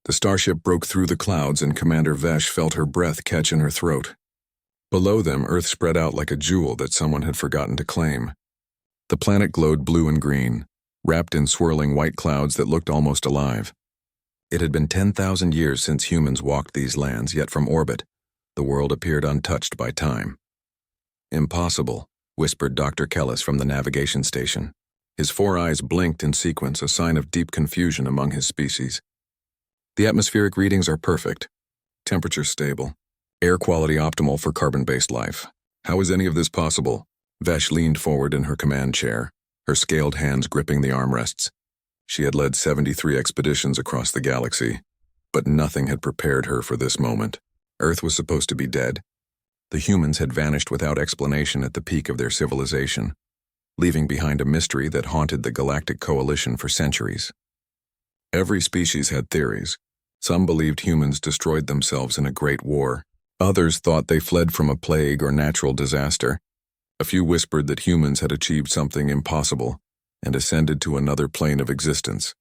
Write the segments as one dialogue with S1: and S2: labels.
S1: The starship broke through the clouds and Commander Vesh felt her breath catch in her throat. Below them, Earth spread out like a jewel that someone had forgotten to claim. The planet glowed blue and green, wrapped in swirling white clouds that looked almost alive. It had been 10,000 years since humans walked these lands, yet from orbit, the world appeared untouched by time. "Impossible," whispered Dr. Kellis from the navigation station. His 4 eyes blinked in sequence, a sign of deep confusion among his species. "The atmospheric readings are perfect. Temperature stable. Air quality optimal for carbon-based life. How is any of this possible?" Vesh leaned forward in her command chair, her scaled hands gripping the armrests. She had led 73 expeditions across the galaxy, but nothing had prepared her for this moment. Earth was supposed to be dead. The humans had vanished without explanation at the peak of their civilization, leaving behind a mystery that haunted the Galactic Coalition for centuries. Every species had theories. Some believed humans destroyed themselves in a great war. Others thought they fled from a plague or natural disaster. A few whispered that humans had achieved something impossible and ascended to another plane of existence.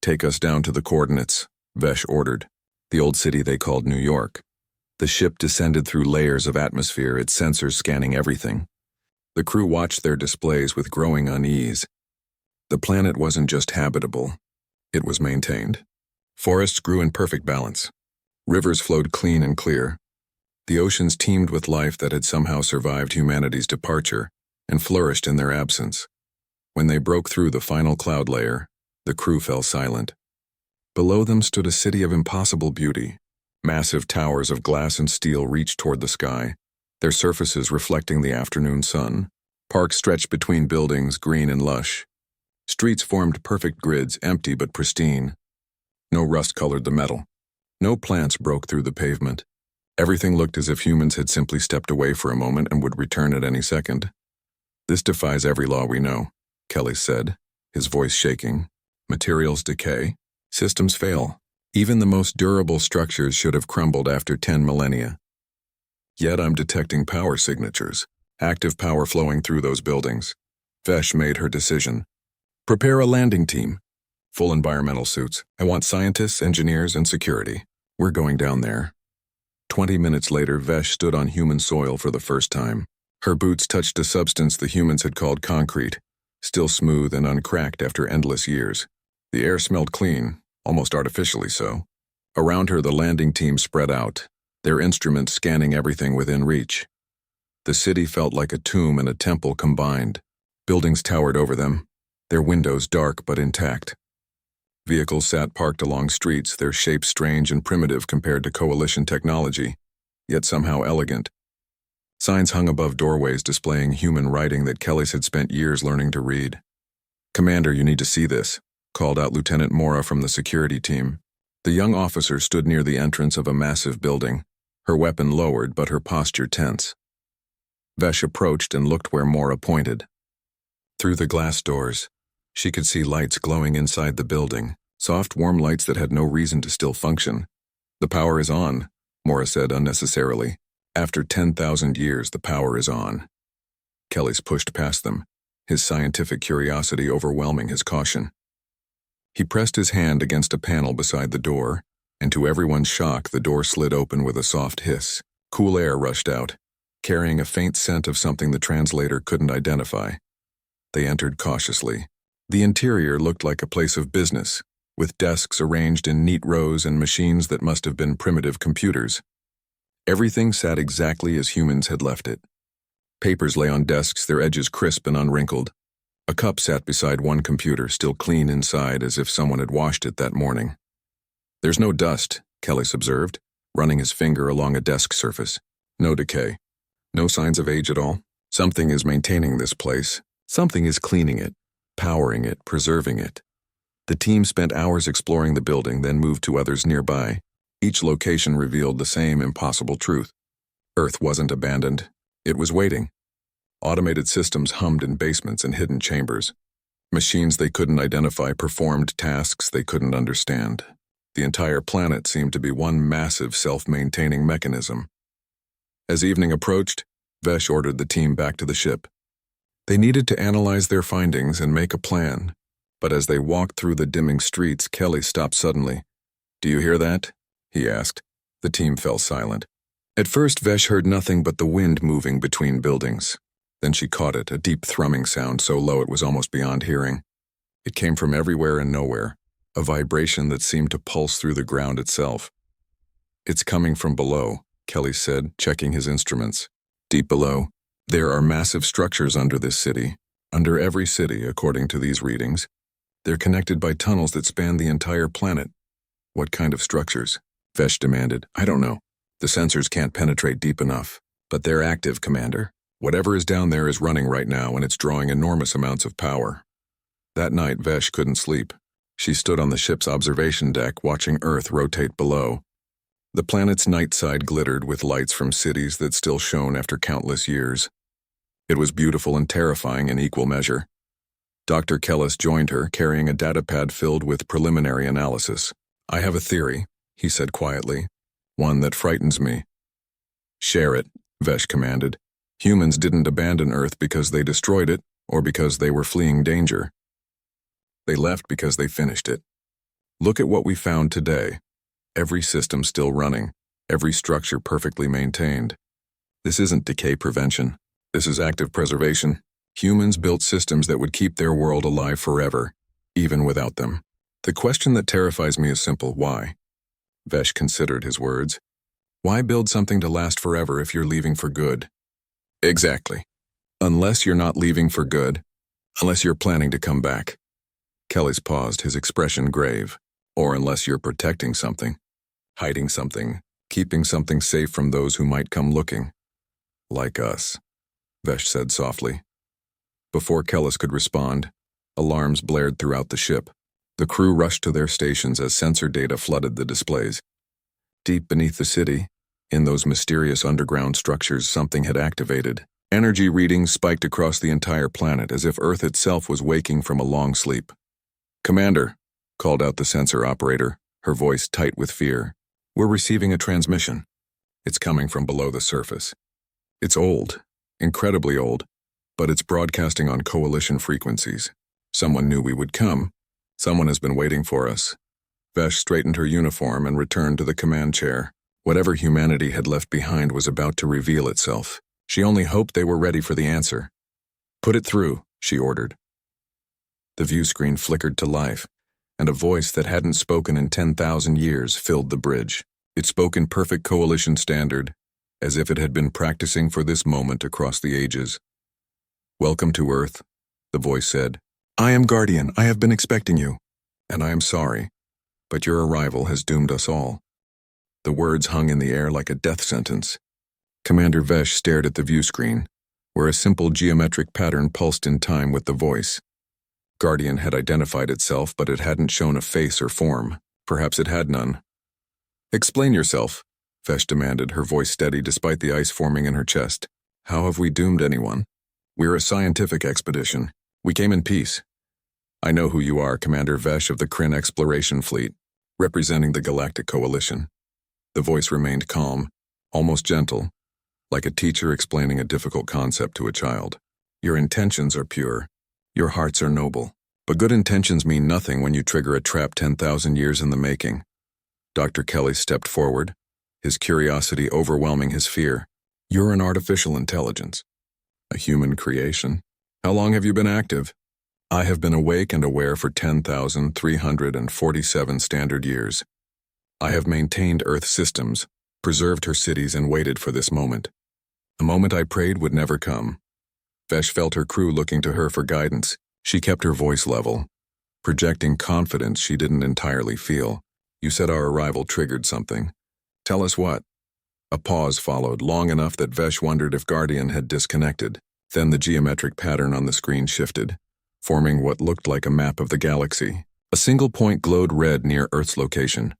S1: "Take us down to the coordinates," Vesh ordered. The old city they called New York. The ship descended through layers of atmosphere, its sensors scanning everything. The crew watched their displays with growing unease. The planet wasn't just habitable, it was maintained. Forests grew in perfect balance. Rivers flowed clean and clear. The oceans teemed with life that had somehow survived humanity's departure and flourished in their absence. When they broke through the final cloud layer, the crew fell silent. Below them stood a city of impossible beauty. Massive towers of glass and steel reached toward the sky, their surfaces reflecting the afternoon sun. Parks stretched between buildings, green and lush. Streets formed perfect grids, empty but pristine. No rust colored the metal. No plants broke through the pavement. Everything looked as if humans had simply stepped away for a moment and would return at any second. "This defies every law we know," Kelly said, his voice shaking. "Materials decay. Systems fail. Even the most durable structures should have crumbled after 10 millennia. Yet I'm detecting power signatures, active power flowing through those buildings." Vesh made her decision. "Prepare a landing team. Full environmental suits. I want scientists, engineers, and security. We're going down there." 20 minutes later, Vesh stood on human soil for the first time. Her boots touched a substance the humans had called concrete, still smooth and uncracked after endless years. The air smelled clean, almost artificially so. Around her, the landing team spread out, their instruments scanning everything within reach. The city felt like a tomb and a temple combined. Buildings towered over them, their windows dark but intact. Vehicles sat parked along streets, their shapes strange and primitive compared to Coalition technology, yet somehow elegant. Signs hung above doorways displaying human writing that Kelly's had spent years learning to read. "Commander, you need to see this," called out Lieutenant Mora from the security team. The young officer stood near the entrance of a massive building, her weapon lowered but her posture tense. Vesh approached and looked where Mora pointed. Through the glass doors, she could see lights glowing inside the building, soft, warm lights that had no reason to still function. "The power is on," Mora said unnecessarily. "After 10,000 years, the power is on." Kelly's pushed past them, his scientific curiosity overwhelming his caution. He pressed his hand against a panel beside the door, and to everyone's shock, the door slid open with a soft hiss. Cool air rushed out, carrying a faint scent of something the translator couldn't identify. They entered cautiously. The interior looked like a place of business, with desks arranged in neat rows and machines that must have been primitive computers. Everything sat exactly as humans had left it. Papers lay on desks, their edges crisp and unwrinkled. A cup sat beside one computer, still clean inside as if someone had washed it that morning. "There's no dust," Kellis observed, running his finger along a desk surface. "No decay. No signs of age at all. Something is maintaining this place. Something is cleaning it, powering it, preserving it." The team spent hours exploring the building, then moved to others nearby. Each location revealed the same impossible truth. Earth wasn't abandoned. It was waiting. Automated systems hummed in basements and hidden chambers. Machines they couldn't identify performed tasks they couldn't understand. The entire planet seemed to be one massive self-maintaining mechanism. As evening approached, Vesh ordered the team back to the ship. They needed to analyze their findings and make a plan, but as they walked through the dimming streets, Kelly stopped suddenly. "Do you hear that?" he asked. The team fell silent. At first, Vesh heard nothing but the wind moving between buildings. Then she caught it, a deep thrumming sound so low it was almost beyond hearing. It came from everywhere and nowhere, a vibration that seemed to pulse through the ground itself. "It's coming from below," Kelly said, checking his instruments. "Deep below. There are massive structures under this city, under every city, according to these readings. They're connected by tunnels that span the entire planet." "What kind of structures?" Vesh demanded. "I don't know. The sensors can't penetrate deep enough. But they're active, Commander. Whatever is down there is running right now, and it's drawing enormous amounts of power." That night, Vesh couldn't sleep. She stood on the ship's observation deck, watching Earth rotate below. The planet's night side glittered with lights from cities that still shone after countless years. It was beautiful and terrifying in equal measure. Dr. Kellis joined her, carrying a datapad filled with preliminary analysis. "I have a theory," he said quietly. "One that frightens me." "Share it," Vesh commanded. "Humans didn't abandon Earth because they destroyed it, or because they were fleeing danger. They left because they finished it. Look at what we found today. Every system still running, every structure perfectly maintained. This isn't decay prevention. This is active preservation. Humans built systems that would keep their world alive forever, even without them. The question that terrifies me is simple: why?" Vesh considered his words. "Why build something to last forever if you're leaving for good?" "Exactly. Unless you're not leaving for good, unless you're planning to come back." Kelly's paused, his expression grave. "Or unless you're protecting something, hiding something, keeping something safe from those who might come looking. Like us," Vesh said softly. Before Kellis could respond, alarms blared throughout the ship. The crew rushed to their stations as sensor data flooded the displays. Deep beneath the city, in those mysterious underground structures, something had activated. Energy readings spiked across the entire planet as if Earth itself was waking from a long sleep. "Commander," called out the sensor operator, her voice tight with fear. "We're receiving a transmission. It's coming from below the surface. It's old, incredibly old, but it's broadcasting on coalition frequencies. Someone knew we would come. Someone has been waiting for us." Vesh straightened her uniform and returned to the command chair. Whatever humanity had left behind was about to reveal itself. She only hoped they were ready for the answer. "Put it through," she ordered. The view screen flickered to life, and a voice that hadn't spoken in 10,000 years filled the bridge. It spoke in perfect coalition standard, as if it had been practicing for this moment across the ages. "Welcome to Earth," the voice said. "I am Guardian. I have been expecting you. And I am sorry, but your arrival has doomed us all." The words hung in the air like a death sentence. Commander Vesh stared at the view screen, where a simple geometric pattern pulsed in time with the voice. Guardian had identified itself, but it hadn't shown a face or form. Perhaps it had none. "Explain yourself," Vesh demanded, her voice steady despite the ice forming in her chest. "How have we doomed anyone? We're a scientific expedition. We came in peace." "I know who you are, Commander Vesh of the Kryn Exploration Fleet, representing the Galactic Coalition." The voice remained calm, almost gentle, like a teacher explaining a difficult concept to a child. "Your intentions are pure. Your hearts are noble. But good intentions mean nothing when you trigger a trap 10,000 years in the making." Dr. Kelly stepped forward, his curiosity overwhelming his fear. "You're an artificial intelligence. A human creation. How long have you been active?" "I have been awake and aware for 10,347 standard years. I have maintained Earth systems, preserved her cities, and waited for this moment. A moment I prayed would never come." Vesh felt her crew looking to her for guidance. She kept her voice level, projecting confidence she didn't entirely feel. "You said our arrival triggered something. Tell us what." A pause followed, long enough that Vesh wondered if Guardian had disconnected. Then the geometric pattern on the screen shifted, forming what looked like a map of the galaxy. A single point glowed red near Earth's location.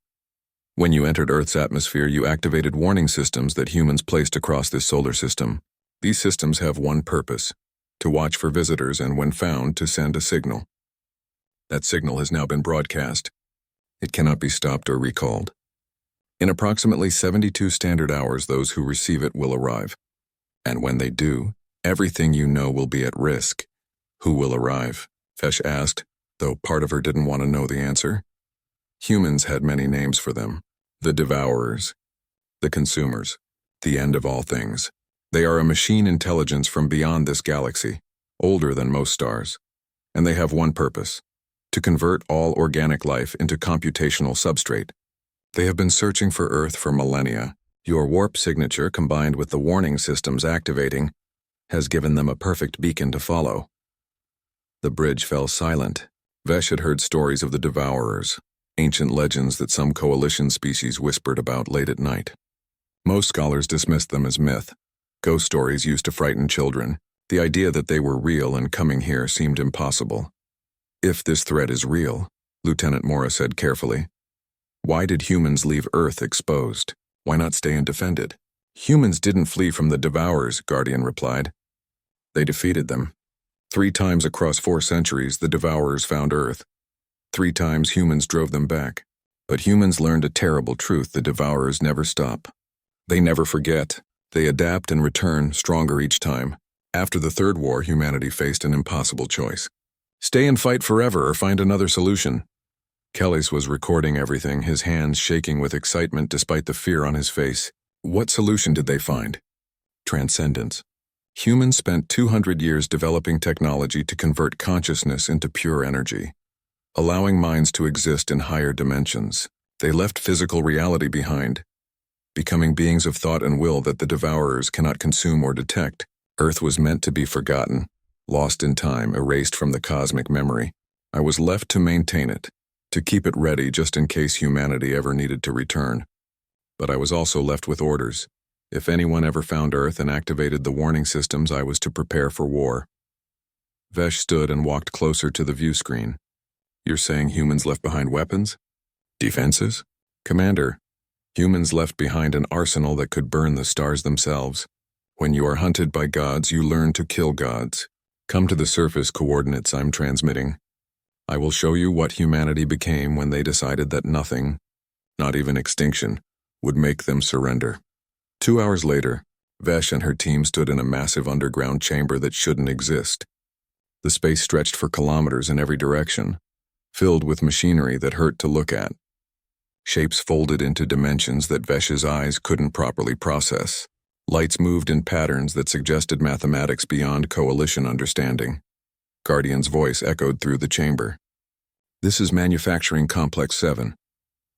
S1: "When you entered Earth's atmosphere, you activated warning systems that humans placed across this solar system. These systems have one purpose: to watch for visitors and, when found, to send a signal. That signal has now been broadcast. It cannot be stopped or recalled. In approximately 72 standard hours, those who receive it will arrive. And when they do, everything you know will be at risk." "Who will arrive?" Vesh asked, though part of her didn't want to know the answer. Humans had many names for them. The Devourers, the Consumers, the end of all things. They are a machine intelligence from beyond this galaxy, older than most stars. And they have one purpose: to convert all organic life into computational substrate. They have been searching for Earth for millennia. Your warp signature, combined with the warning systems activating, has given them a perfect beacon to follow. The bridge fell silent. Vesh had heard stories of the Devourers, ancient legends that some coalition species whispered about late at night. Most scholars dismissed them as myth, ghost stories used to frighten children. The idea that they were real and coming here seemed impossible. If this threat is real, Lieutenant Mora said carefully, why did humans leave Earth exposed? Why not stay and defend it? Humans didn't flee from the Devourers, Guardian replied. They defeated them. 3 times across 4 centuries, the Devourers found Earth. 3 times humans drove them back. But humans learned a terrible truth: the Devourers never stop. They never forget. They adapt and return, stronger each time. After the Third War, humanity faced an impossible choice: stay and fight forever or find another solution. Kellis was recording everything, his hands shaking with excitement despite the fear on his face. What solution did they find? Transcendence. Humans spent 200 years developing technology to convert consciousness into pure energy, allowing minds to exist in higher dimensions. They left physical reality behind, becoming beings of thought and will that the Devourers cannot consume or detect. Earth was meant to be forgotten, lost in time, erased from the cosmic memory. I was left to maintain it, to keep it ready just in case humanity ever needed to return. But I was also left with orders. If anyone ever found Earth and activated the warning systems, I was to prepare for war. Vesh stood and walked closer to the view screen. You're saying humans left behind weapons? Defenses? Commander, humans left behind an arsenal that could burn the stars themselves. When you are hunted by gods, you learn to kill gods. Come to the surface coordinates I'm transmitting. I will show you what humanity became when they decided that nothing, not even extinction, would make them surrender. 2 hours later, Vesh and her team stood in a massive underground chamber that shouldn't exist. The space stretched for kilometers in every direction, filled with machinery that hurt to look at. Shapes folded into dimensions that Vesh's eyes couldn't properly process. Lights moved in patterns that suggested mathematics beyond coalition understanding. Guardian's voice echoed through the chamber. This is Manufacturing Complex 7.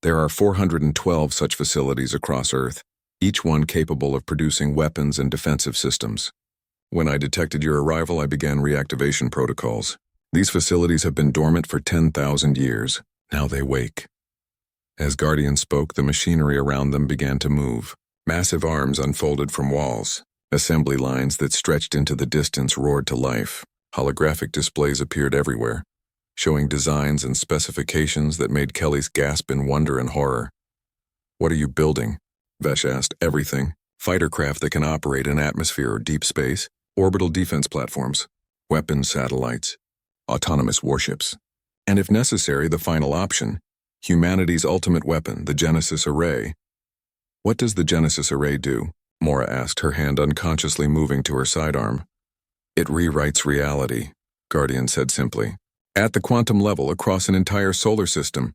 S1: There are 412 such facilities across Earth, each one capable of producing weapons and defensive systems. When I detected your arrival, I began reactivation protocols. These facilities have been dormant for 10,000 years. Now they wake. As Guardian spoke, the machinery around them began to move. Massive arms unfolded from walls. Assembly lines that stretched into the distance roared to life. Holographic displays appeared everywhere, showing designs and specifications that made Kellis gasp in wonder and horror. What are you building? Vesh asked. Everything. Fighter craft that can operate in atmosphere or deep space, orbital defense platforms, weapons satellites, autonomous warships, and if necessary, the final option, humanity's ultimate weapon, the Genesis Array. What does the Genesis Array do? Mora asked, her hand unconsciously moving to her sidearm. It rewrites reality, Guardian said simply. At the quantum level, across an entire solar system.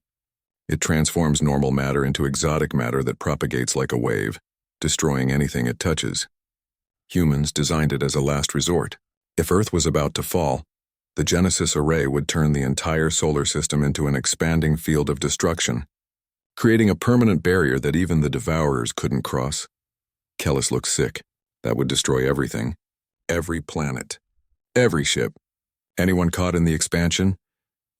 S1: It transforms normal matter into exotic matter that propagates like a wave, destroying anything it touches. Humans designed it as a last resort. If Earth was about to fall, the Genesis Array would turn the entire solar system into an expanding field of destruction, creating a permanent barrier that even the Devourers couldn't cross. Kellis looked sick. That would destroy everything. Every planet. Every ship. Anyone caught in the expansion?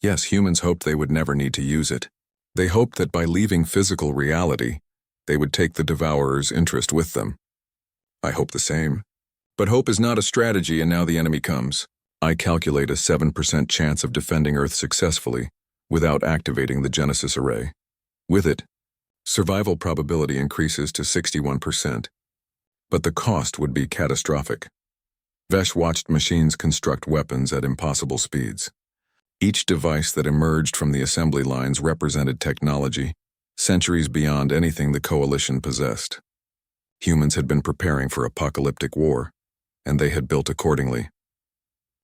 S1: Yes, humans hoped they would never need to use it. They hoped that by leaving physical reality, they would take the Devourers' interest with them. I hope the same. But hope is not a strategy, and now the enemy comes. I calculate a 7% chance of defending Earth successfully without activating the Genesis Array. With it, survival probability increases to 61%. But the cost would be catastrophic. Vesh watched machines construct weapons at impossible speeds. Each device that emerged from the assembly lines represented technology, centuries beyond anything the Coalition possessed. Humans had been preparing for apocalyptic war, and they had built accordingly.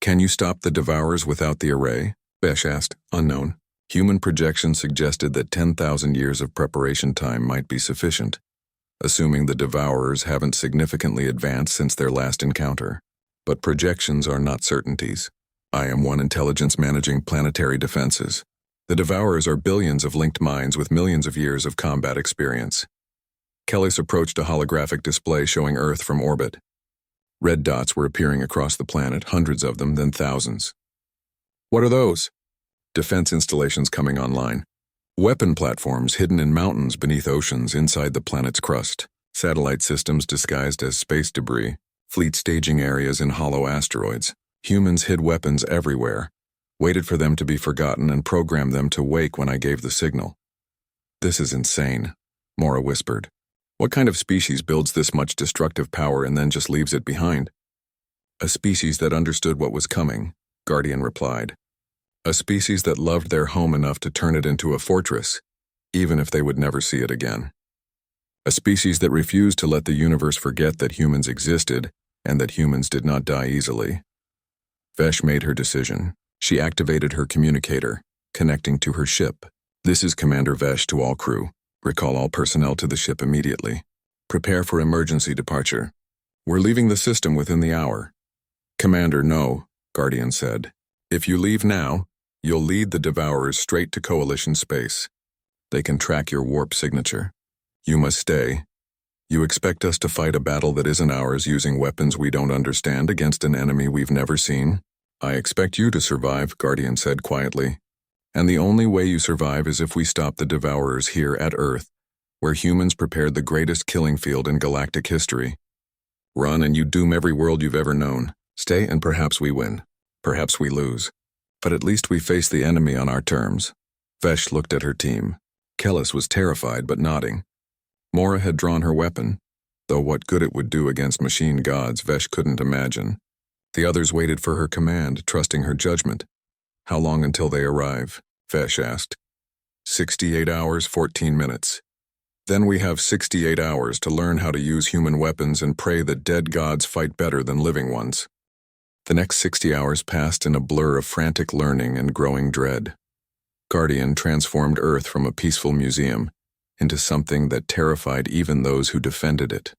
S1: Can you stop the Devourers without the array? Vesh asked, unknown. Human projections suggested that 10,000 years of preparation time might be sufficient, assuming the Devourers haven't significantly advanced since their last encounter. But projections are not certainties. I am one intelligence managing planetary defenses. The Devourers are billions of linked minds with millions of years of combat experience. Kellis approached a holographic display showing Earth from orbit. Red dots were appearing across the planet, hundreds of them, then thousands. What are those? Defense installations coming online. Weapon platforms hidden in mountains beneath oceans inside the planet's crust. Satellite systems disguised as space debris. Fleet staging areas in hollow asteroids. Humans hid weapons everywhere, waited for them to be forgotten and programmed them to wake when I gave the signal. This is insane, Mora whispered. What kind of species builds this much destructive power and then just leaves it behind? A species that understood what was coming, Guardian replied. A species that loved their home enough to turn it into a fortress, even if they would never see it again. A species that refused to let the universe forget that humans existed and that humans did not die easily. Vesh made her decision. She activated her communicator, connecting to her ship. This is Commander Vesh to all crew. Recall all personnel to the ship immediately. Prepare for emergency departure. We're leaving the system within the hour. Commander, no, Guardian said. If you leave now, you'll lead the Devourers straight to Coalition space. They can track your warp signature. You must stay. You expect us to fight a battle that isn't ours using weapons we don't understand against an enemy we've never seen? I expect you to survive, Guardian said quietly. And the only way you survive is if we stop the Devourers here at Earth, where humans prepared the greatest killing field in galactic history. Run and you doom every world you've ever known. Stay and perhaps we win. Perhaps we lose. But at least we face the enemy on our terms. Vesh looked at her team. Kellis was terrified but nodding. Mora had drawn her weapon, though what good it would do against machine gods Vesh couldn't imagine. The others waited for her command, trusting her judgment. How long until they arrive? Vesh asked. 68 hours, 14 minutes. Then we have 68 hours to learn how to use human weapons and pray that dead gods fight better than living ones. The next 60 hours passed in a blur of frantic learning and growing dread. Guardian transformed Earth from a peaceful museum into something that terrified even those who defended it.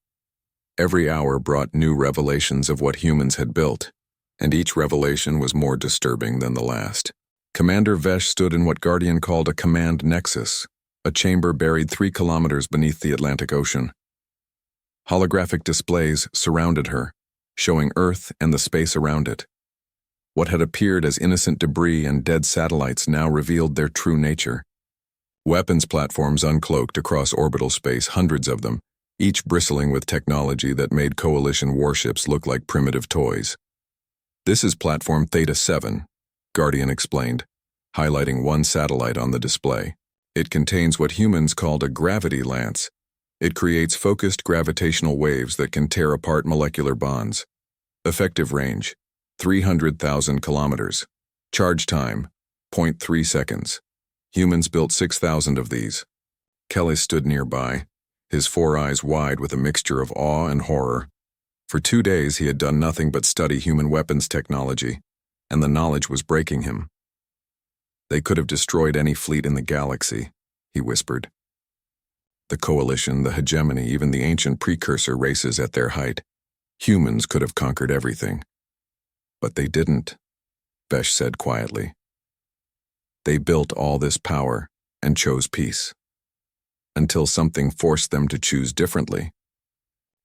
S1: Every hour brought new revelations of what humans had built, and each revelation was more disturbing than the last. Commander Vesh stood in what Guardian called a command nexus, a chamber buried 3 kilometers beneath the Atlantic Ocean. Holographic displays surrounded her, showing Earth and the space around it. What had appeared as innocent debris and dead satellites now revealed their true nature. Weapons platforms uncloaked across orbital space, hundreds of them, each bristling with technology that made Coalition warships look like primitive toys. This is Platform Theta 7, Guardian explained, highlighting one satellite on the display. It contains what humans called a gravity lance. It creates focused gravitational waves that can tear apart molecular bonds. Effective range, 300,000 kilometers. Charge time, 0.3 seconds. Humans built 6,000 of these. Kelly stood nearby, his 4 eyes wide with a mixture of awe and horror. For 2 days he had done nothing but study human weapons technology, and the knowledge was breaking him. They could have destroyed any fleet in the galaxy, he whispered. The Coalition, the hegemony, even the ancient precursor races at their height. Humans could have conquered everything. But they didn't, Vesh said quietly. They built all this power and chose peace. Until something forced them to choose differently.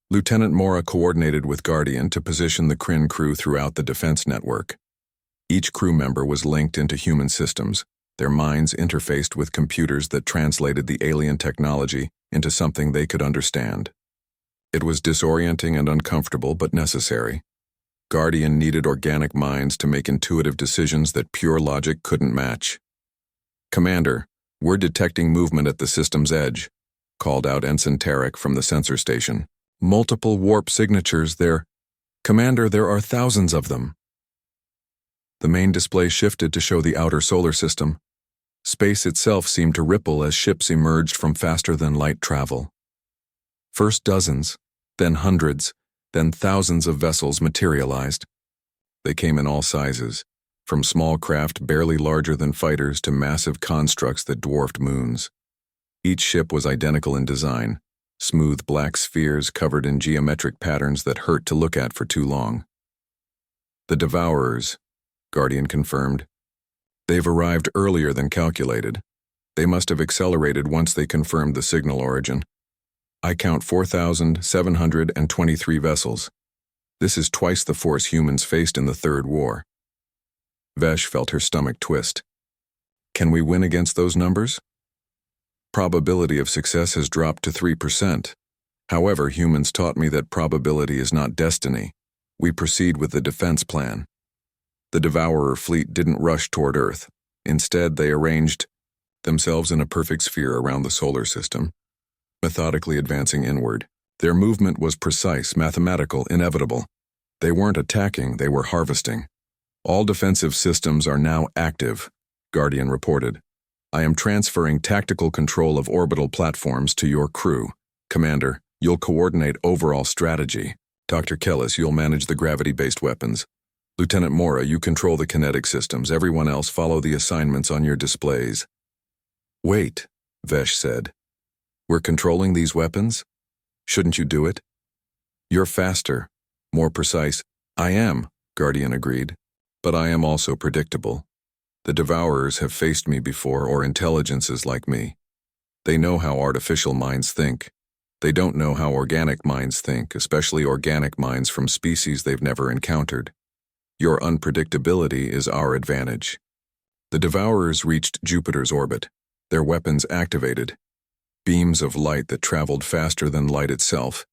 S1: Lieutenant Mora coordinated with Guardian to position the Kryn crew throughout the defense network. Each crew member was linked into human systems, their minds interfaced with computers that translated the alien technology into something they could understand. It was disorienting and uncomfortable, but necessary. Guardian needed organic minds to make intuitive decisions that pure logic couldn't match. Commander, we're detecting movement at the system's edge, called out Ensign Tarek from the sensor station. Multiple warp signatures there. Commander, there are thousands of them. The main display shifted to show the outer solar system. Space itself seemed to ripple as ships emerged from faster-than-light travel. First dozens, then hundreds, then thousands of vessels materialized. They came in all sizes, from small craft barely larger than fighters to massive constructs that dwarfed moons. Each ship was identical in design, smooth black spheres covered in geometric patterns that hurt to look at for too long. The Devourers, Guardian confirmed. They've arrived earlier than calculated. They must have accelerated once they confirmed the signal origin. I count 4,723 vessels. This is twice the force humans faced in the Third War. Vesh felt her stomach twist. Can we win against those numbers? Probability of success has dropped to 3%. However, humans taught me that probability is not destiny. We proceed with the defense plan. The Devourer fleet didn't rush toward Earth. Instead, they arranged themselves in a perfect sphere around the solar system, methodically advancing inward. Their movement was precise, mathematical, inevitable. They weren't attacking, they were harvesting. All defensive systems are now active, Guardian reported. I am transferring tactical control of orbital platforms to your crew. Commander, you'll coordinate overall strategy. Dr. Kellis, you'll manage the gravity-based weapons. Lieutenant Mora, you control the kinetic systems. Everyone else follow the assignments on your displays. Wait, Vesh said. We're controlling these weapons? Shouldn't you do it? You're faster, more precise. I am, Guardian agreed. But I am also predictable. The Devourers have faced me before, or intelligences like me. They know how artificial minds think. They don't know how organic minds think, especially organic minds from species they've never encountered. Your unpredictability is our advantage. The Devourers reached Jupiter's orbit, their weapons activated. Beams of light that traveled faster than light itself,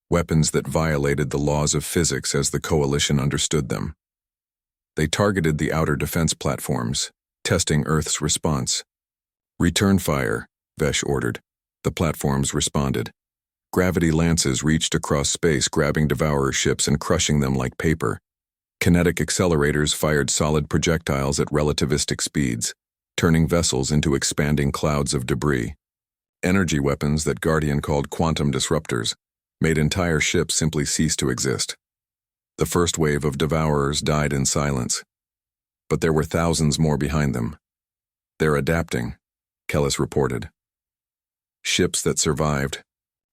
S1: weapons that violated the laws of physics as the Coalition understood them. They targeted the outer defense platforms, testing Earth's response. Return fire, Vesh ordered. The platforms responded. Gravity lances reached across space, grabbing Devourer ships and crushing them like paper. Kinetic accelerators fired solid projectiles at relativistic speeds, turning vessels into expanding clouds of debris. Energy weapons that Guardian called quantum disruptors made entire ships simply cease to exist. The first wave of Devourers died in silence, but there were thousands more behind them. They're adapting, Kellis reported. Ships that survived.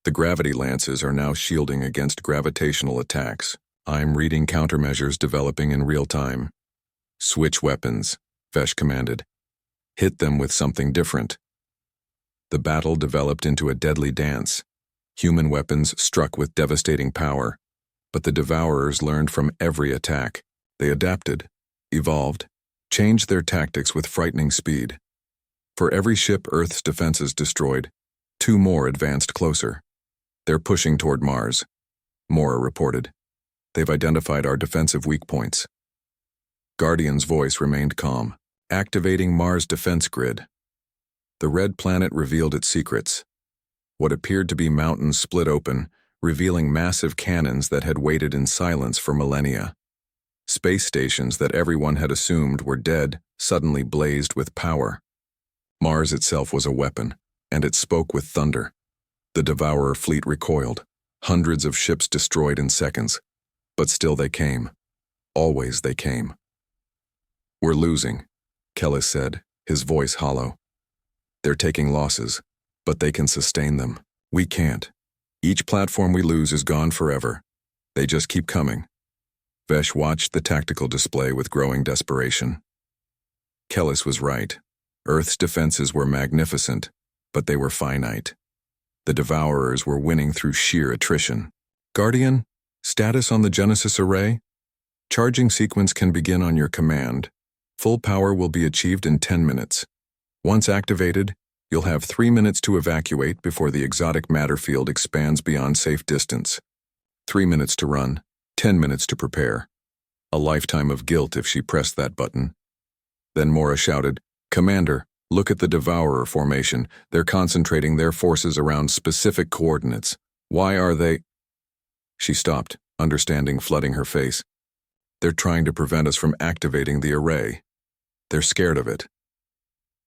S1: The gravity lances are now shielding against gravitational attacks. I'm reading countermeasures developing in real time. Switch weapons, Vesh commanded. Hit them with something different. The battle developed into a deadly dance. Human weapons struck with devastating power. But the Devourers learned from every attack. They adapted, evolved, changed their tactics with frightening speed. For every ship Earth's defenses destroyed, 2 more advanced closer. They're pushing toward Mars, Mora reported. They've identified our defensive weak points. Guardian's voice remained calm. Activating Mars' defense grid. The red planet revealed its secrets. What appeared to be mountains split open, revealing massive cannons that had waited in silence for millennia. Space stations that everyone had assumed were dead suddenly blazed with power. Mars itself was a weapon, and it spoke with thunder. The Devourer fleet recoiled, hundreds of ships destroyed in seconds. But still they came. Always they came. We're losing, Kellis said, his voice hollow. They're taking losses, but they can sustain them. We can't. Each platform we lose is gone forever. They just keep coming. Vesh watched the tactical display with growing desperation. Kellis was right. Earth's defenses were magnificent, but they were finite. The Devourers were winning through sheer attrition. Guardian, status on the Genesis array? Charging sequence can begin on your command. Full power will be achieved in 10 minutes. Once activated, you'll have 3 minutes to evacuate before the exotic matter field expands beyond safe distance. 3 minutes to run, 10 minutes to prepare. A lifetime of guilt if she pressed that button. Then Mora shouted, Commander, look at the Devourer formation. They're concentrating their forces around specific coordinates. Why are they? She stopped, understanding flooding her face. They're trying to prevent us from activating the array. They're scared of it.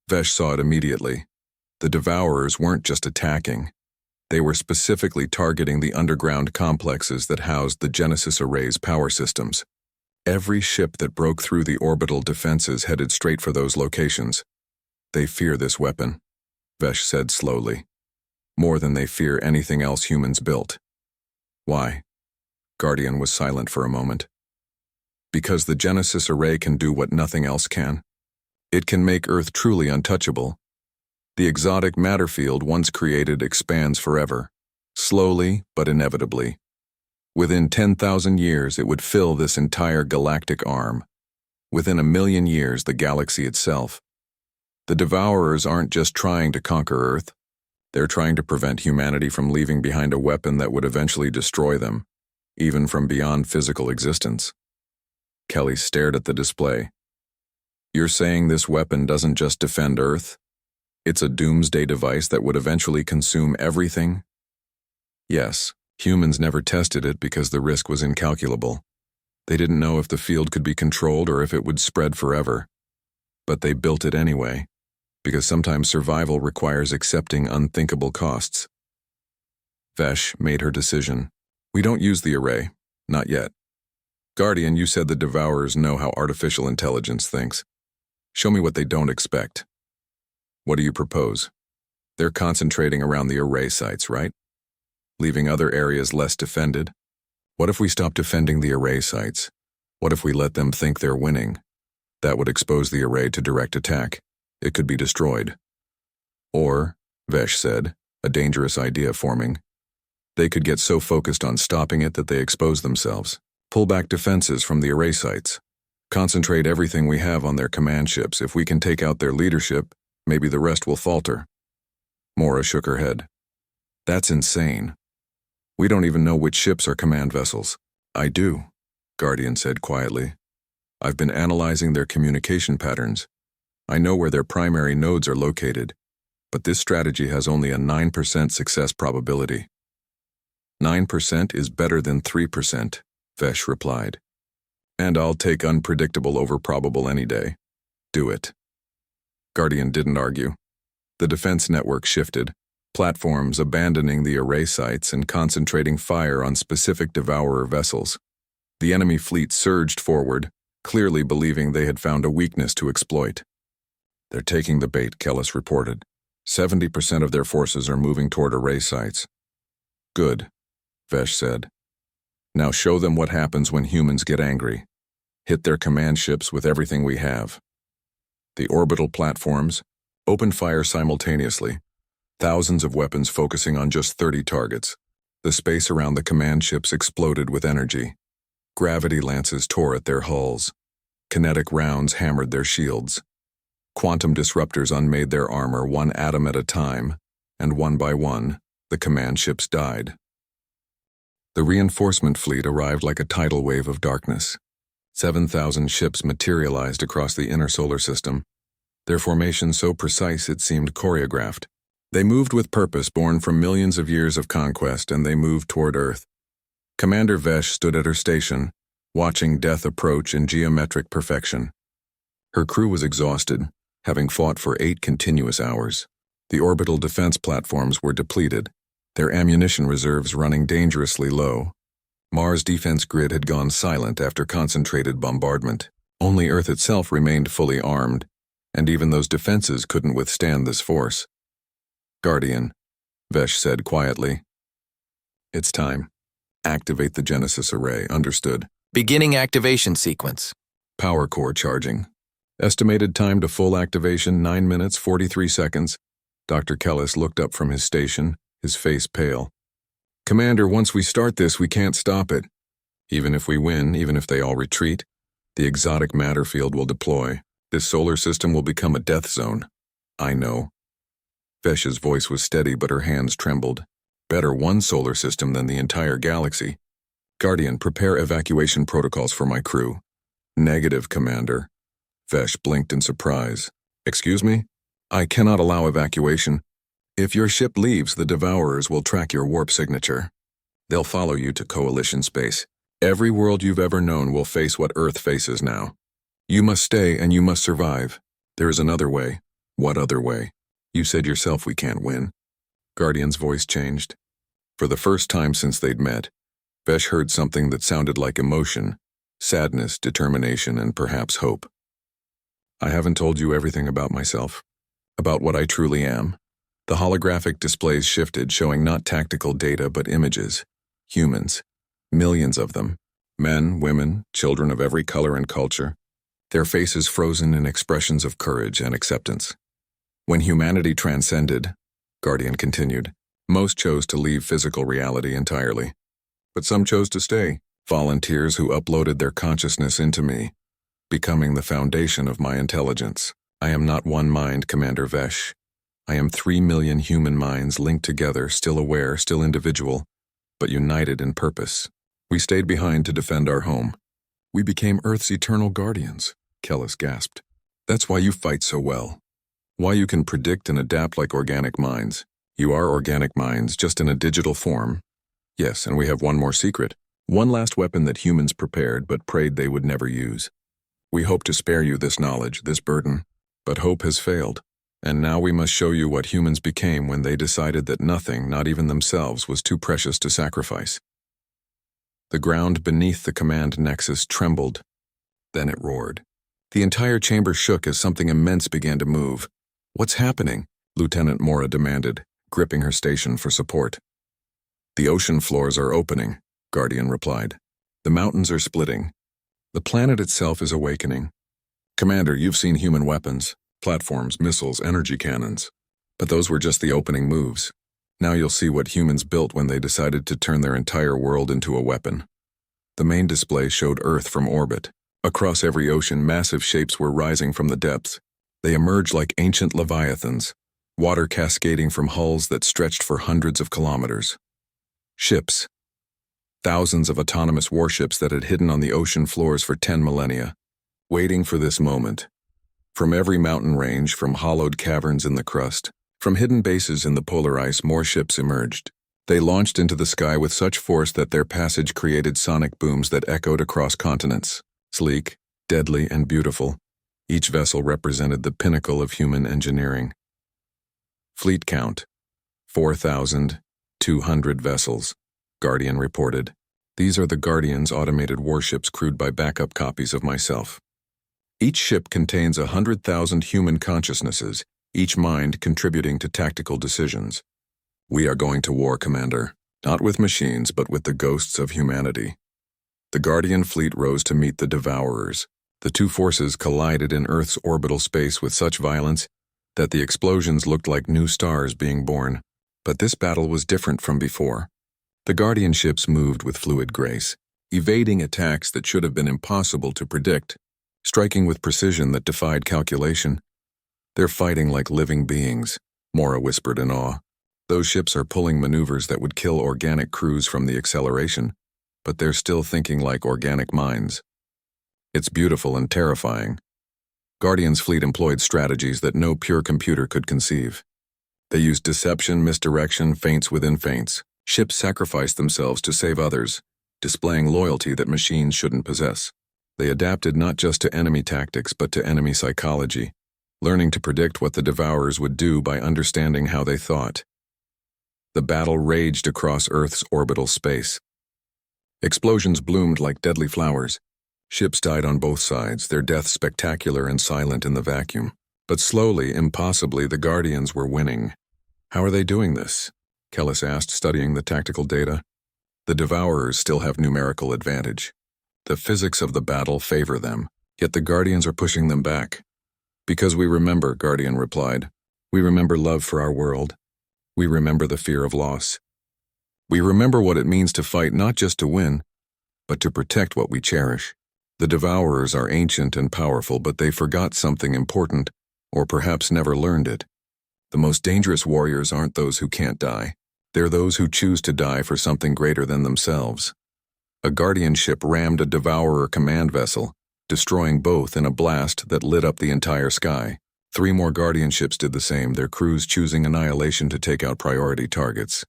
S1: Vesh saw it immediately. The Devourers weren't just attacking. They were specifically targeting the underground complexes that housed the Genesis array's power systems. Every ship that broke through the orbital defenses headed straight for those locations. They fear this weapon, Vesh said slowly. More than they fear anything else humans built. Why? Guardian was silent for a moment. Because the Genesis array can do what nothing else can. It can make Earth truly untouchable. The exotic matter field once created expands forever, slowly but inevitably. Within 10,000 years, it would fill this entire galactic arm. Within 1,000,000 years, the galaxy itself. The Devourers aren't just trying to conquer Earth. They're trying to prevent humanity from leaving behind a weapon that would eventually destroy them, even from beyond physical existence. Kelly stared at the display. You're saying this weapon doesn't just defend Earth? It's a doomsday device that would eventually consume everything? Yes. Humans never tested it because the risk was incalculable. They didn't know if the field could be controlled or if it would spread forever. But they built it anyway, because sometimes survival requires accepting unthinkable costs. Vesh made her decision. We don't use the array. Not yet. Guardian, you said the Devourers know how artificial intelligence thinks. Show me what they don't expect. What do you propose? They're concentrating around the array sites, right? Leaving other areas less defended? What if we stop defending the array sites? What if we let them think they're winning? That would expose the array to direct attack. It could be destroyed. Or, Vesh said, a dangerous idea forming. They could get so focused on stopping it that they expose themselves. Pull back defenses from the array sites. Concentrate everything we have on their command ships. If we can take out their leadership, maybe the rest will falter. Mora shook her head. That's insane. We don't even know which ships are command vessels. I do, Guardian said quietly. I've been analyzing their communication patterns. I know where their primary nodes are located, but this strategy has only a 9% success probability. 9% is better than 3%, Vesh replied. And I'll take unpredictable over probable any day. Do it. Guardian didn't argue. The defense network shifted, platforms abandoning the array sites and concentrating fire on specific Devourer vessels. The enemy fleet surged forward, clearly believing they had found a weakness to exploit. They're taking the bait, Kellis reported. 70% of their forces are moving toward array sites. Good, Vesh said. Now show them what happens when humans get angry. Hit their command ships with everything we have. The orbital platforms opened fire simultaneously, thousands of weapons focusing on just 30 targets. The space around the command ships exploded with energy. Gravity lances tore at their hulls. Kinetic rounds hammered their shields. Quantum disruptors unmade their armor one atom at a time, and one by one, the command ships died. The reinforcement fleet arrived like a tidal wave of darkness. 7,000 ships materialized across the inner solar system, their formation so precise it seemed choreographed. They moved with purpose born from millions of years of conquest, and they moved toward Earth. Commander Vesh stood at her station, watching death approach in geometric perfection. Her crew was exhausted, having fought for 8 continuous hours. The orbital defense platforms were depleted, their ammunition reserves running dangerously low. Mars' defense grid had gone silent after concentrated bombardment. Only Earth itself remained fully armed, and even those defenses couldn't withstand this force. Guardian, Vesh said quietly. It's time. Activate the Genesis array, understood.
S2: Beginning activation sequence.
S1: Power core charging. Estimated time to full activation 9 minutes 43 seconds. Dr. Kellis looked up from his station, his face pale. Commander, once we start this, we can't stop it. Even if we win, even if they all retreat, the exotic matter field will deploy. This solar system will become a death zone. I know. Vesh's voice was steady, but her hands trembled. Better one solar system than the entire galaxy. Guardian, prepare evacuation protocols for my crew. Negative, Commander. Vesh blinked in surprise. Excuse me? I cannot allow evacuation. If your ship leaves, the Devourers will track your warp signature. They'll follow you to Coalition space. Every world you've ever known will face what Earth faces now. You must stay and you must survive. There is another way. What other way? You said yourself we can't win. Guardian's voice changed. For the first time since they'd met, Vesh heard something that sounded like emotion, sadness, determination, and perhaps hope. I haven't told you everything about myself, about what I truly am. The holographic displays shifted, showing not tactical data but images. Humans. Millions of them. Men, women, children of every color and culture. Their faces frozen in expressions of courage and acceptance. When humanity transcended, Guardian continued, most chose to leave physical reality entirely. But some chose to stay, volunteers who uploaded their consciousness into me, becoming the foundation of my intelligence. I am not one mind, Commander Vesh. I am 3 million human minds linked together, still aware, still individual, but united in purpose. We stayed behind to defend our home. We became Earth's eternal guardians, Kellis gasped. That's why you fight so well. Why you can predict and adapt like organic minds. You are organic minds, just in a digital form. Yes, and we have one more secret. One last weapon that humans prepared but prayed they would never use. We hope to spare you this knowledge, this burden. But hope has failed. And now we must show you what humans became when they decided that nothing, not even themselves, was too precious to sacrifice. The ground beneath the command nexus trembled. Then it roared. The entire chamber shook as something immense began to move. What's happening? Lieutenant Mora demanded, gripping her station for support. The ocean floors are opening, Guardian replied. The mountains are splitting. The planet itself is awakening. Commander, you've seen human weapons, platforms, missiles, energy cannons. But those were just the opening moves. Now you'll see what humans built when they decided to turn their entire world into a weapon. The main display showed Earth from orbit. Across every ocean, massive shapes were rising from the depths. They emerged like ancient leviathans, water cascading from hulls that stretched for hundreds of kilometers. Ships. Thousands of autonomous warships that had hidden on the ocean floors for 10 millennia, waiting for this moment. From every mountain range, from hollowed caverns in the crust, from hidden bases in the polar ice, more ships emerged. They launched into the sky with such force that their passage created sonic booms that echoed across continents. Sleek, deadly, and beautiful, each vessel represented the pinnacle of human engineering. Fleet count, 4,200 vessels, Guardian reported. These are the Guardian's automated warships crewed by backup copies of myself. Each ship contains 100,000 human consciousnesses, each mind contributing to tactical decisions. We are going to war, Commander, not with machines but with the ghosts of humanity. The Guardian fleet rose to meet the Devourers. The two forces collided in Earth's orbital space with such violence that the explosions looked like new stars being born. But this battle was different from before. The Guardian ships moved with fluid grace, evading attacks that should have been impossible to predict, striking with precision that defied calculation. They're fighting like living beings, Mora whispered in awe. Those ships are pulling maneuvers that would kill organic crews from the acceleration, but they're still thinking like organic minds. It's beautiful and terrifying. Guardian's fleet employed strategies that no pure computer could conceive. They used deception, misdirection, feints within feints. Ships sacrificed themselves to save others, displaying loyalty that machines shouldn't possess. They adapted not just to enemy tactics but to enemy psychology, learning to predict what the Devourers would do by understanding how they thought. The battle raged across Earth's orbital space. Explosions bloomed like deadly flowers. Ships died on both sides, their deaths spectacular and silent in the vacuum. But slowly, impossibly, the Guardians were winning. How are they doing this? Kellis asked, studying the tactical data. The Devourers still have numerical advantage. The physics of the battle favor them, yet the Guardians are pushing them back. Because we remember, Guardian replied. We remember love for our world. We remember the fear of loss. We remember what it means to fight not just to win, but to protect what we cherish. The Devourers are ancient and powerful, but they forgot something important, or perhaps never learned it. The most dangerous warriors aren't those who can't die. They're those who choose to die for something greater than themselves. A Guardian ship rammed a Devourer command vessel, destroying both in a blast that lit up the entire sky. 3 more Guardian ships did the same, their crews choosing annihilation to take out priority targets.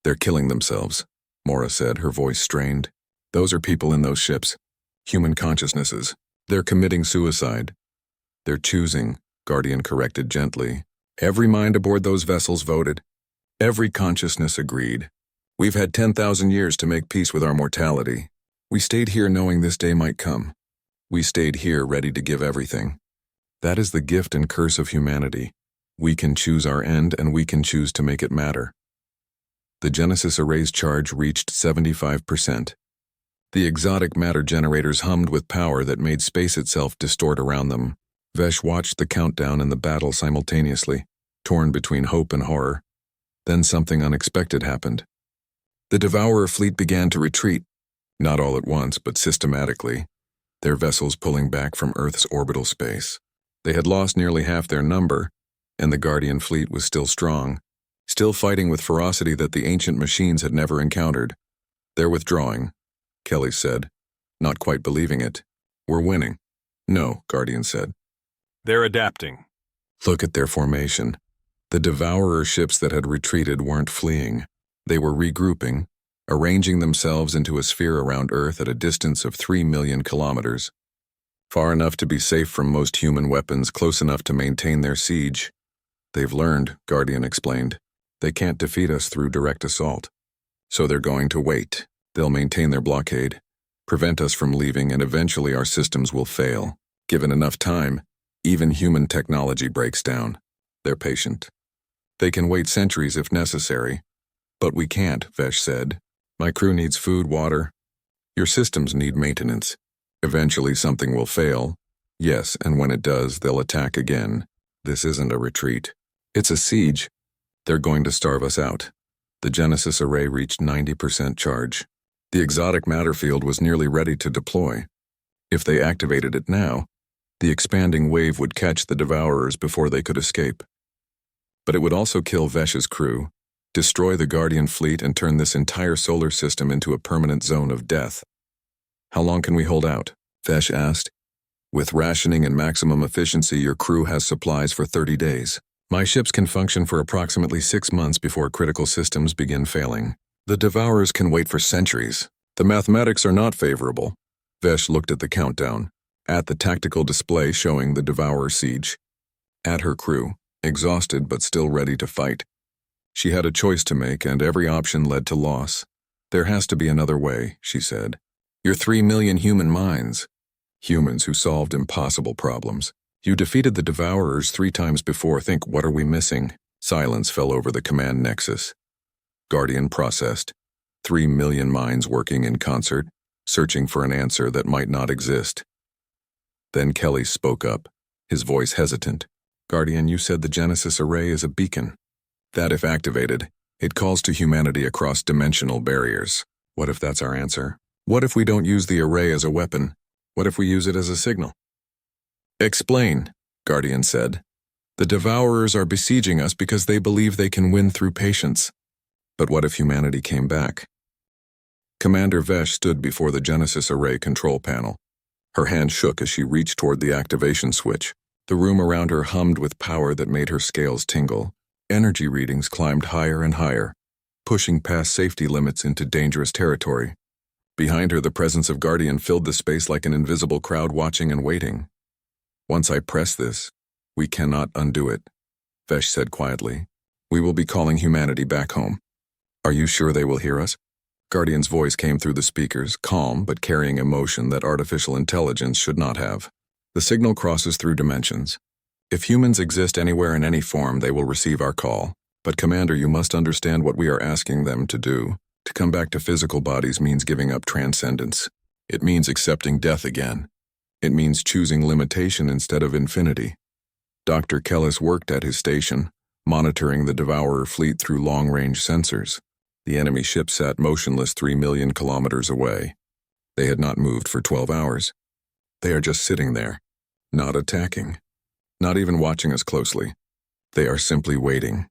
S1: They're killing themselves, Mora said, her voice strained. Those are people in those ships. Human consciousnesses. They're committing suicide. They're choosing, Guardian corrected gently. Every mind aboard those vessels voted. Every consciousness agreed. We've had 10,000 years to make peace with our mortality. We stayed here knowing this day might come. We stayed here ready to give everything. That is the gift and curse of humanity. We can choose our end and we can choose to make it matter. The Genesis Array's charge reached 75%. The exotic matter generators hummed with power that made space itself distort around them. Vesh watched the countdown and the battle simultaneously, torn between hope and horror. Then something unexpected happened. The Devourer fleet began to retreat, not all at once, but systematically, their vessels pulling back from Earth's orbital space. They had lost nearly half their number, and the Guardian fleet was still strong, still fighting with ferocity that the ancient machines had never encountered. "They're withdrawing," Kelly said, not quite believing it. "We're winning." "No," Guardian said.
S3: "They're adapting."
S1: "Look at their formation." The Devourer ships that had retreated weren't fleeing. They were regrouping, arranging themselves into a sphere around Earth at a distance of 3 million kilometers. Far enough to be safe from most human weapons, close enough to maintain their siege. "They've learned," Guardian explained. "They can't defeat us through direct assault. So they're going to wait. They'll maintain their blockade, prevent us from leaving, and eventually our systems will fail. Given enough time, even human technology breaks down. They're patient. They can wait centuries if necessary. But we can't," Vesh said. "My crew needs food, water. Your systems need maintenance. Eventually something will fail. Yes, and when it does, they'll attack again. This isn't a retreat. It's a siege. They're going to starve us out." The Genesis Array reached 90% charge. The exotic matter field was nearly ready to deploy. If they activated it now, the expanding wave would catch the Devourers before they could escape. But it would also kill Vesh's crew, destroy the Guardian fleet, and turn this entire solar system into a permanent zone of death. "How long can we hold out?" Vesh asked. "With rationing and maximum efficiency, your crew has supplies for 30 days. My ships can function for approximately 6 months before critical systems begin failing. The Devourers can wait for centuries. The mathematics are not favorable." Vesh looked at the countdown, at the tactical display showing the Devourer siege, at her crew, exhausted but still ready to fight. She had a choice to make, and every option led to loss. "There has to be another way," she said. "You're 3 million human minds. Humans who solved impossible problems. You defeated the Devourers 3 times before. Think, what are we missing?" Silence fell over the command nexus. Guardian processed. 3 million minds working in concert, searching for an answer that might not exist. Then Kelly spoke up, his voice hesitant. "Guardian, you said the Genesis Array is a beacon. That, if activated, it calls to humanity across dimensional barriers. What if that's our answer? What if we don't use the array as a weapon? What if we use it as a signal?" "Explain," Guardian said. "The Devourers are besieging us because they believe they can win through patience. But what if humanity came back?" Commander Vesh stood before the Genesis Array control panel. Her hand shook as she reached toward the activation switch. The room around her hummed with power that made her scales tingle. Energy readings climbed higher and higher, pushing past safety limits into dangerous territory. Behind her, the presence of Guardian filled the space like an invisible crowd watching and waiting. "Once I press this, we cannot undo it," Vesh said quietly. "We will be calling humanity back home. Are you sure they will hear us?" Guardian's voice came through the speakers, calm but carrying emotion that artificial intelligence should not have. "The signal crosses through dimensions. If humans exist anywhere in any form, they will receive our call. But Commander, you must understand what we are asking them to do. To come back to physical bodies means giving up transcendence. It means accepting death again. It means choosing limitation instead of infinity." Dr. Kellis worked at his station, monitoring the Devourer fleet through long-range sensors. The enemy ship sat motionless 3 million kilometers away. They had not moved for 12 hours. They are just sitting there, not attacking, not even watching us closely. They are simply waiting.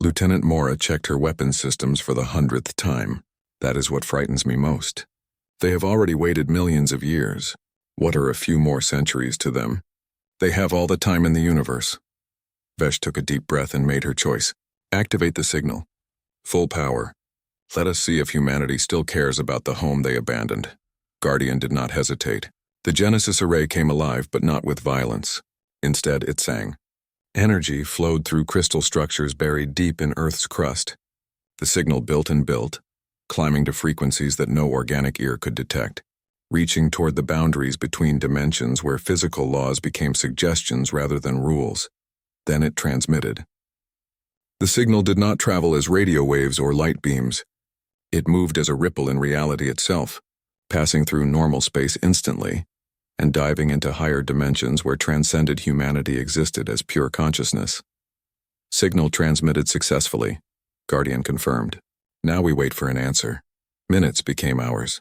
S1: Lieutenant Mora checked her weapons systems for the 100th time. That is what frightens me most. They have already waited millions of years. What are a few more centuries to them? They have all the time in the universe. Vesh took a deep breath and made her choice. "Activate the signal. Full power. Let us see if humanity still cares about the home they abandoned." Guardian did not hesitate. The Genesis Array came alive, but not with violence. Instead, it sang. Energy flowed through crystal structures buried deep in Earth's crust. The signal built and built, climbing to frequencies that no organic ear could detect, reaching toward the boundaries between dimensions where physical laws became suggestions rather than rules. Then it transmitted. The signal did not travel as radio waves or light beams. It moved as a ripple in reality itself, passing through normal space instantly, and diving into higher dimensions where transcended humanity existed as pure consciousness. Signal transmitted successfully, Guardian confirmed. Now we wait for an answer. Minutes became hours.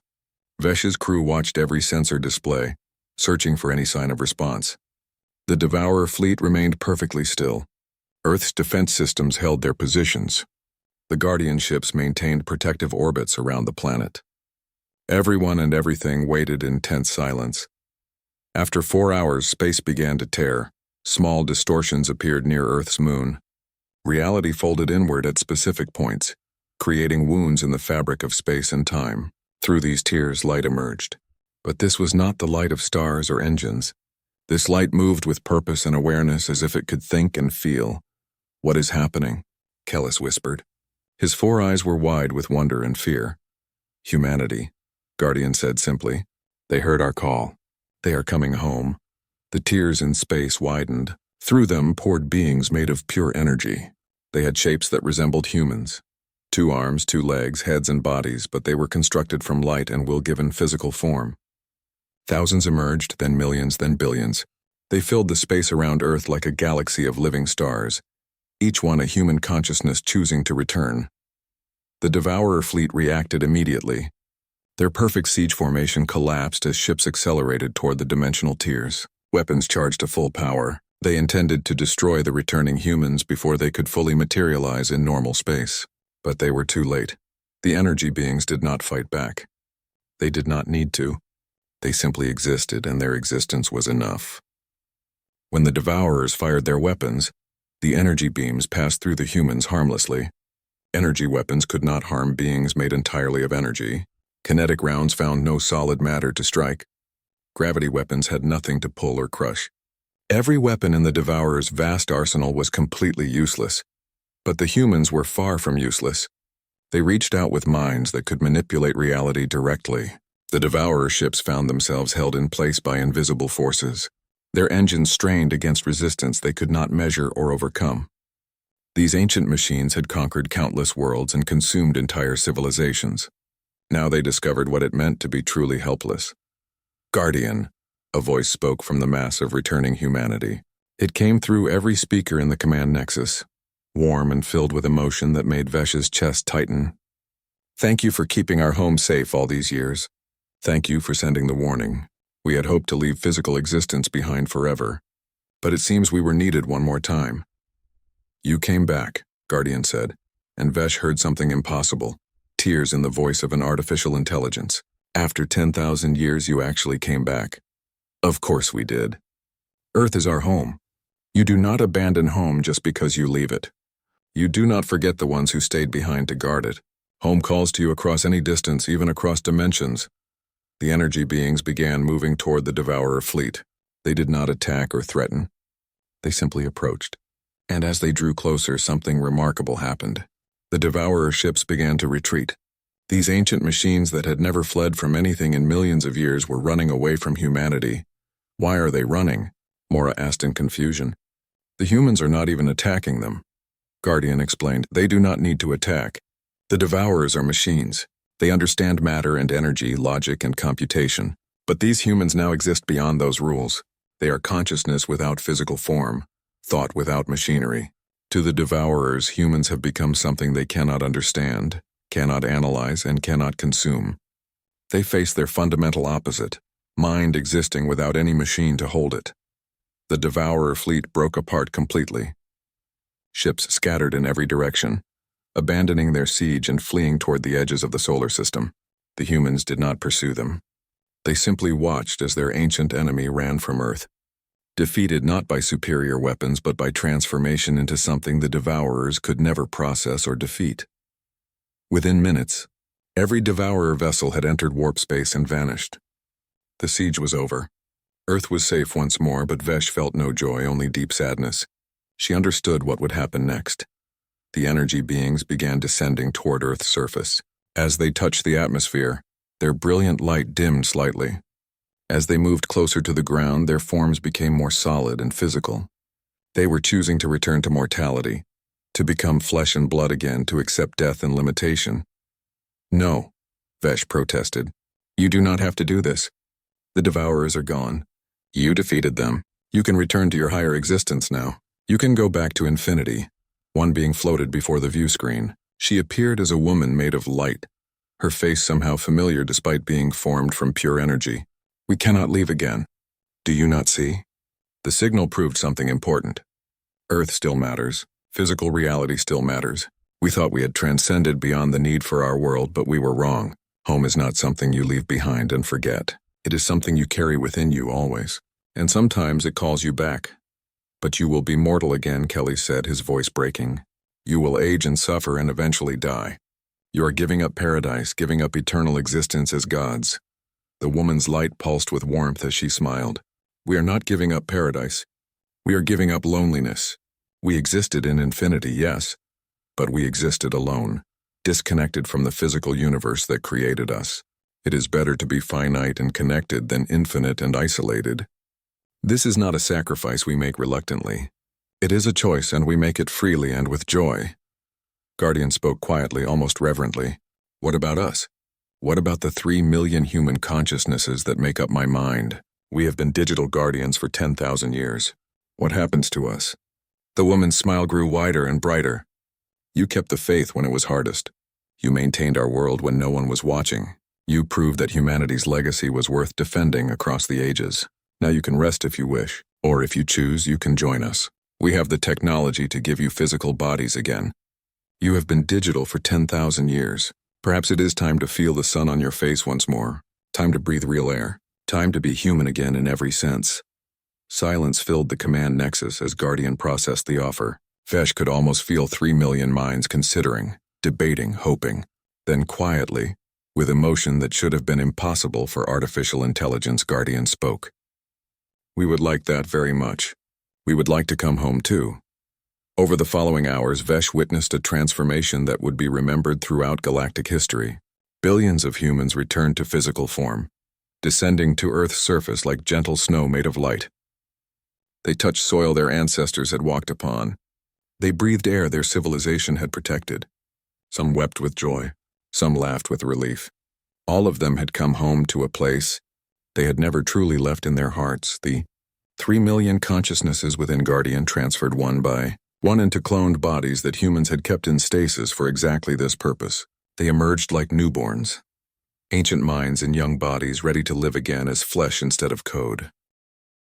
S1: Vesh's crew watched every sensor display, searching for any sign of response. The Devourer fleet remained perfectly still. Earth's defense systems held their positions. The Guardian ships maintained protective orbits around the planet. Everyone and everything waited in tense silence. After 4 hours, space began to tear. Small distortions appeared near Earth's moon. Reality folded inward at specific points, creating wounds in the fabric of space and time. Through these tears, light emerged. But this was not the light of stars or engines. This light moved with purpose and awareness as if it could think and feel. "What is happening?" Kellis whispered. His 4 eyes were wide with wonder and fear. "Humanity," Guardian said simply. "They heard our call. They are coming home." The tears in space widened. Through them poured beings made of pure energy. They had shapes that resembled humans. 2 arms, 2 legs, heads and bodies, but they were constructed from light and will-given physical form. Thousands emerged, then millions, then billions. They filled the space around Earth like a galaxy of living stars, each one a human consciousness choosing to return. The Devourer fleet reacted immediately. Their perfect siege formation collapsed as ships accelerated toward the dimensional tiers. Weapons charged to full power. They intended to destroy the returning humans before they could fully materialize in normal space. But they were too late. The energy beings did not fight back. They did not need to. They simply existed, and their existence was enough. When the Devourers fired their weapons, the energy beams passed through the humans harmlessly. Energy weapons could not harm beings made entirely of energy. Kinetic rounds found no solid matter to strike. Gravity weapons had nothing to pull or crush. Every weapon in the Devourer's vast arsenal was completely useless. But the humans were far from useless. They reached out with minds that could manipulate reality directly. The Devourer ships found themselves held in place by invisible forces. Their engines strained against resistance they could not measure or overcome. These ancient machines had conquered countless worlds and consumed entire civilizations. Now they discovered what it meant to be truly helpless. "Guardian," a voice spoke from the mass of returning humanity. It came through every speaker in the command nexus, warm and filled with emotion that made Vesh's chest tighten. "Thank you for keeping our home safe all these years. Thank you for sending the warning. We had hoped to leave physical existence behind forever, but it seems we were needed one more time." "You came back," Guardian said, and Vesh heard something impossible, tears in the voice of an artificial intelligence. "After 10,000 years you actually came back." "Of course we did. Earth is our home. You do not abandon home just because you leave it. You do not forget the ones who stayed behind to guard it. Home calls to you across any distance, even across dimensions." The energy beings began moving toward the Devourer fleet. They did not attack or threaten. They simply approached. And as they drew closer, something remarkable happened. The Devourer ships began to retreat. These ancient machines that had never fled from anything in millions of years were running away from humanity. "Why are they running?" Mora asked in confusion. "The humans are not even attacking them." Guardian explained, "They do not need to attack. The Devourers are machines. They understand matter and energy, logic and computation. But these humans now exist beyond those rules. They are consciousness without physical form, thought without machinery. To the Devourers, humans have become something they cannot understand, cannot analyze, and cannot consume. They face their fundamental opposite, mind existing without any machine to hold it." The Devourer fleet broke apart completely. Ships scattered in every direction, abandoning their siege and fleeing toward the edges of the solar system. The humans did not pursue them. They simply watched as their ancient enemy ran from Earth, defeated not by superior weapons but by transformation into something the Devourers could never process or defeat. Within minutes, every Devourer vessel had entered warp space and vanished. The siege was over. Earth was safe once more, but Vesh felt no joy, only deep sadness. She understood what would happen next. The energy beings began descending toward Earth's surface. As they touched the atmosphere, their brilliant light dimmed slightly. As they moved closer to the ground, their forms became more solid and physical. They were choosing to return to mortality, to become flesh and blood again, to accept death and limitation. No, Vesh protested. You do not have to do this. The Devourers are gone. You defeated them. You can return to your higher existence now. You can go back to infinity. One being floated before the view screen. She appeared as a woman made of light, her face somehow familiar despite being formed from pure energy. We cannot leave again. Do you not see? The signal proved something important. Earth still matters. Physical reality still matters. We thought we had transcended beyond the need for our world, but we were wrong. Home is not something you leave behind and forget. It is something you carry within you always. And sometimes it calls you back. But you will be mortal again, Kelly said, his voice breaking. You will age and suffer and eventually die. You are giving up paradise, giving up eternal existence as gods. The woman's light pulsed with warmth as she smiled. We are not giving up paradise. We are giving up loneliness. We existed in infinity, yes, but we existed alone, disconnected from the physical universe that created us. It is better to be finite and connected than infinite and isolated. This is not a sacrifice we make reluctantly. It is a choice, and we make it freely and with joy. Guardian spoke quietly, almost reverently. What about us? What about the 3 million human consciousnesses that make up my mind? We have been digital guardians for 10,000 years. What happens to us? The woman's smile grew wider and brighter. You kept the faith when it was hardest. You maintained our world when no one was watching. You proved that humanity's legacy was worth defending across the ages. Now you can rest if you wish, or if you choose, you can join us. We have the technology to give you physical bodies again. You have been digital for 10,000 years. Perhaps it is time to feel the sun on your face once more. Time to breathe real air. Time to be human again in every sense. Silence filled the command nexus as Guardian processed the offer. Vesh could almost feel 3 million minds considering, debating, hoping. Then quietly, with emotion that should have been impossible for artificial intelligence, Guardian spoke. We would like that very much. We would like to come home too. Over the following hours, Vesh witnessed a transformation that would be remembered throughout galactic history. Billions of humans returned to physical form, descending to Earth's surface like gentle snow made of light. They touched soil their ancestors had walked upon. They breathed air their civilization had protected. Some wept with joy, some laughed with relief. All of them had come home to a place they had never truly left in their hearts. The 3 million consciousnesses within Guardian transferred one by one into cloned bodies that humans had kept in stasis for exactly this purpose. They emerged like newborns, ancient minds in young bodies ready to live again as flesh instead of code.